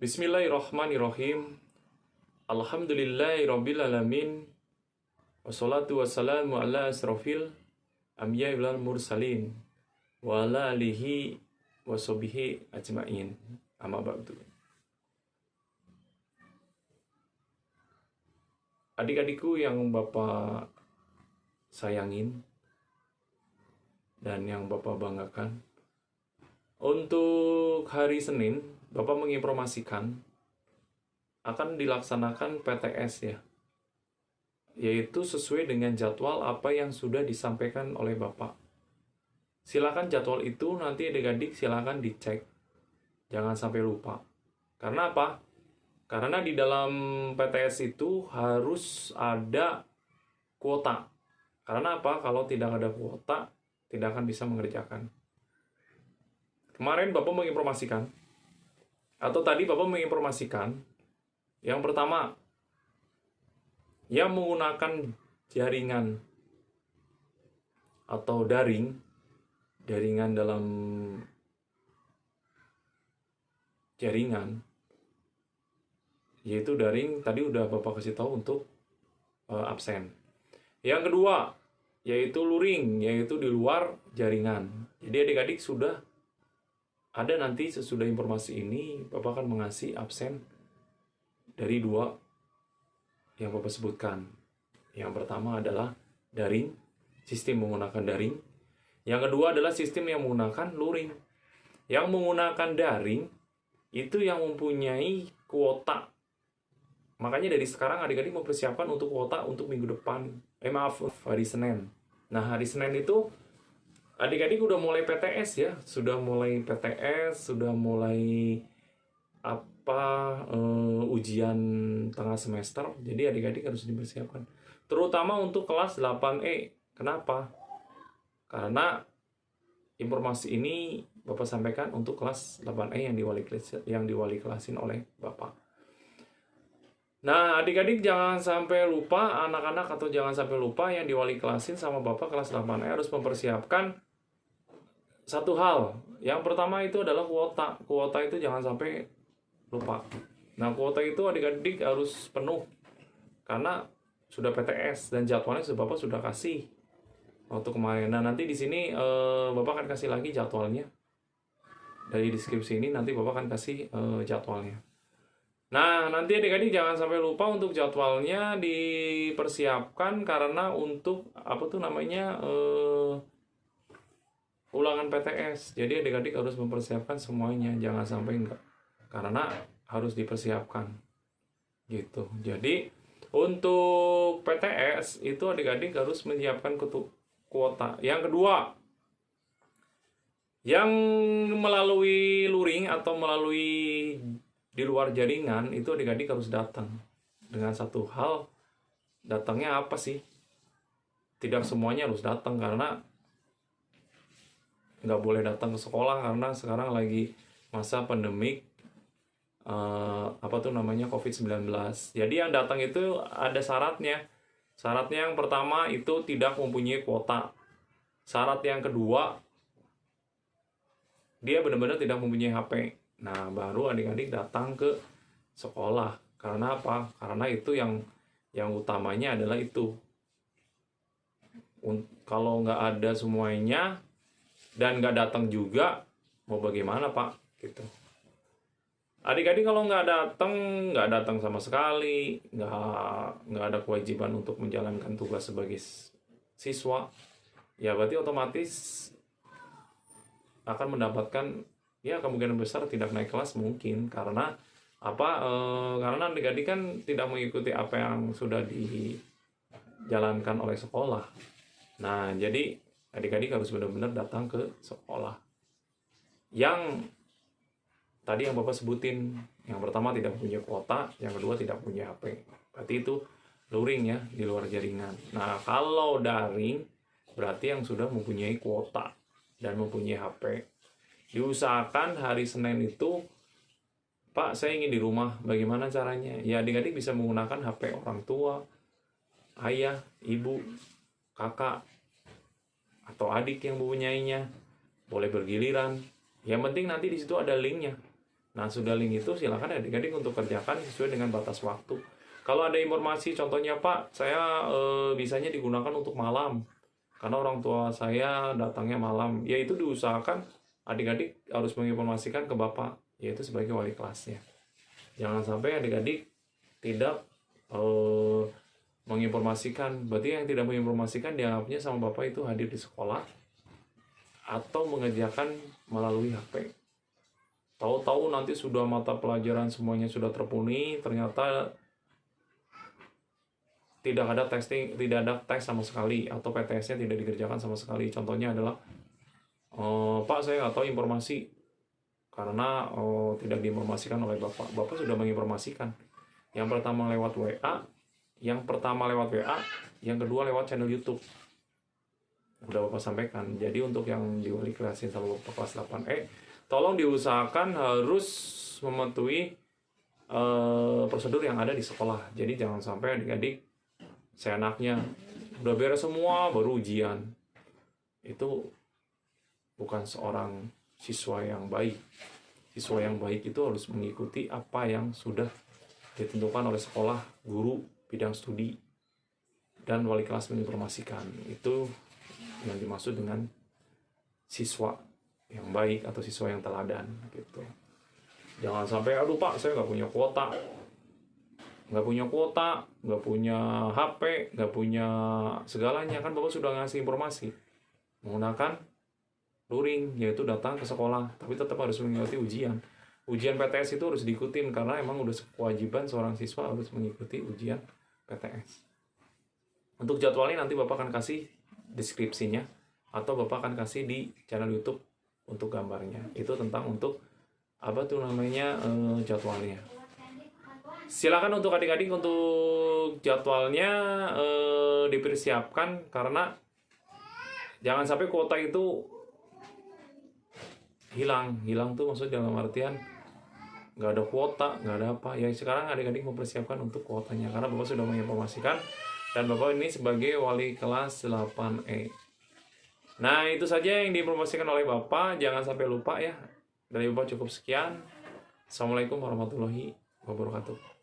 Bismillahirrahmanirrahim. Alhamdulillahirrabbilalamin. Wassalatu wassalamu ala asrafil anbiya'i wal mursalin wa ala alihi wa sahbihi ajma'in. Amma ba'du. Adik-adikku yang Bapak sayangin dan yang Bapak banggakan, untuk hari Senin Bapak menginformasikan akan dilaksanakan PTS ya, yaitu sesuai dengan jadwal apa yang sudah disampaikan oleh Bapak. Silakan jadwal itu nanti adik-adik silakan dicek, jangan sampai lupa. Karena apa? Karena di dalam PTS itu harus ada kuota. Karena apa? Kalau tidak ada kuota, tidak akan bisa mengerjakan. Kemarin Bapak menginformasikan, atau tadi Bapak menginformasikan, yang pertama, yang menggunakan jaringan atau jaringan dalam jaringan, yaitu daring, tadi udah Bapak kasih tahu untuk absen. Yang kedua, yaitu luring, yaitu di luar jaringan. Jadi adik-adik sudah ada nanti sesudah informasi ini, Bapak akan mengasih absen dari dua yang Bapak sebutkan. Yang pertama adalah daring, sistem menggunakan daring. Yang kedua adalah sistem yang menggunakan luring. Yang menggunakan daring, itu yang mempunyai kuota. Makanya dari sekarang adik-adik mempersiapkan untuk kuota untuk minggu depan. Hari Senin. Nah, hari Senin itu adik-adik udah mulai PTS ya, sudah mulai PTS, sudah mulai ujian tengah semester. Jadi adik-adik harus dipersiapkan. Terutama untuk kelas 8E. Kenapa? Karena informasi ini Bapak sampaikan untuk kelas 8E yang diwali kelasin oleh Bapak. Nah, adik-adik jangan sampai lupa, anak-anak atau jangan sampai lupa yang diwali kelasin sama Bapak kelas 8E harus mempersiapkan satu hal. Yang pertama itu adalah kuota. Kuota itu jangan sampai lupa. Nah, kuota itu adik-adik harus penuh karena sudah PTS dan jadwalnya Bapak sudah kasih waktu kemarin. Nah, nanti di sini Bapak akan kasih lagi jadwalnya. Dari deskripsi ini nanti Bapak akan kasih jadwalnya. Nah, nanti adik-adik jangan sampai lupa untuk jadwalnya dipersiapkan karena untuk ulangan PTS. Jadi adik-adik harus mempersiapkan semuanya, jangan sampai enggak. Karena harus dipersiapkan. Gitu. Jadi untuk PTS itu adik-adik harus menyiapkan kuota. Yang kedua, yang melalui luring atau melalui di luar jaringan itu adik-adik harus datang. Dengan satu hal, datangnya apa sih? Tidak semuanya harus datang karena nggak boleh datang ke sekolah karena sekarang lagi masa pandemik COVID-19. Jadi yang datang itu ada syaratnya. Syaratnya yang pertama itu tidak mempunyai kuota. Syarat yang kedua, dia benar-benar tidak mempunyai HP. Nah, baru adik-adik datang ke sekolah. Karena apa? Karena itu yang utamanya adalah itu. Kalau nggak ada semuanya dan nggak datang juga, mau bagaimana Pak? Gitu. Adik-adik kalau nggak datang sama sekali, nggak ada kewajiban untuk menjalankan tugas sebagai siswa, ya berarti otomatis akan mendapatkan ya kemungkinan besar tidak naik kelas mungkin karena karena adik-adik kan tidak mengikuti apa yang sudah dijalankan oleh sekolah. Nah, jadi adik-adik harus benar-benar datang ke sekolah. Yang tadi yang Bapak sebutin, yang pertama tidak punya kuota, yang kedua tidak punya HP. Berarti itu luring ya, di luar jaringan. Nah, kalau daring, berarti yang sudah mempunyai kuota dan mempunyai HP. Diusahakan hari Senin itu, Pak, saya ingin di rumah, bagaimana caranya? Ya, adik-adik bisa menggunakan HP orang tua, ayah, ibu, kakak, atau adik yang mempunyainya. Boleh bergiliran. Yang penting nanti di situ ada linknya. Nah, sudah link itu silakan adik-adik untuk kerjakan sesuai dengan batas waktu. Kalau ada informasi, contohnya Pak, saya bisanya digunakan untuk malam, karena orang tua saya datangnya malam, ya itu diusahakan adik-adik harus menginformasikan ke Bapak, yaitu sebagai wali kelasnya. Jangan sampai adik-adik tidak menginformasikan. Berarti yang tidak menginformasikan dianggapnya sama Bapak itu hadir di sekolah atau mengerjakan melalui HP. Tahu-tahu nanti sudah mata pelajaran semuanya sudah terpenuhi, ternyata tidak ada tes sama sekali, atau PTS-nya tidak dikerjakan sama sekali. Contohnya adalah, Pak saya nggak tahu informasi, karena tidak diinformasikan oleh Bapak. Bapak sudah menginformasikan. Yang pertama lewat WA, yang kedua lewat channel YouTube. Udah Bapak sampaikan. Jadi untuk yang diwali kelasin sama Bapak kelas 8E, tolong diusahakan harus mematuhi prosedur yang ada di sekolah. Jadi jangan sampai adik-adik seenaknya udah beres semua baru ujian. Itu bukan seorang siswa yang baik. Siswa yang baik itu harus mengikuti apa yang sudah ditentukan oleh sekolah, guru, bidang studi, dan wali kelas menginformasikan. Itu yang dimaksud dengan siswa yang baik atau siswa yang teladan gitu. Jangan sampai, aduh Pak saya nggak punya kuota, nggak punya HP, nggak punya segalanya. Kan Bapak sudah ngasih informasi menggunakan luring, yaitu datang ke sekolah, tapi tetap harus mengikuti ujian. Ujian PTS itu harus diikutin, karena emang udah kewajiban seorang siswa harus mengikuti ujian PTS. Untuk jadwalnya nanti Bapak akan kasih deskripsinya, atau Bapak akan kasih di channel YouTube untuk gambarnya. Itu tentang untuk apa tuh namanya jadwalnya. Silakan untuk adik-adik untuk jadwalnya dipersiapkan, karena jangan sampai kuota itu hilang tuh maksudnya dalam artian nggak ada kuota, nggak ada apa ya. Sekarang adik-adik mempersiapkan untuk kuotanya, karena Bapak sudah menginformasikan dan Bapak ini sebagai wali kelas 8E. Nah, itu saja yang diinformasikan oleh Bapak. Jangan sampai lupa ya. Dari Bapak cukup sekian. Assalamualaikum warahmatullahi wabarakatuh.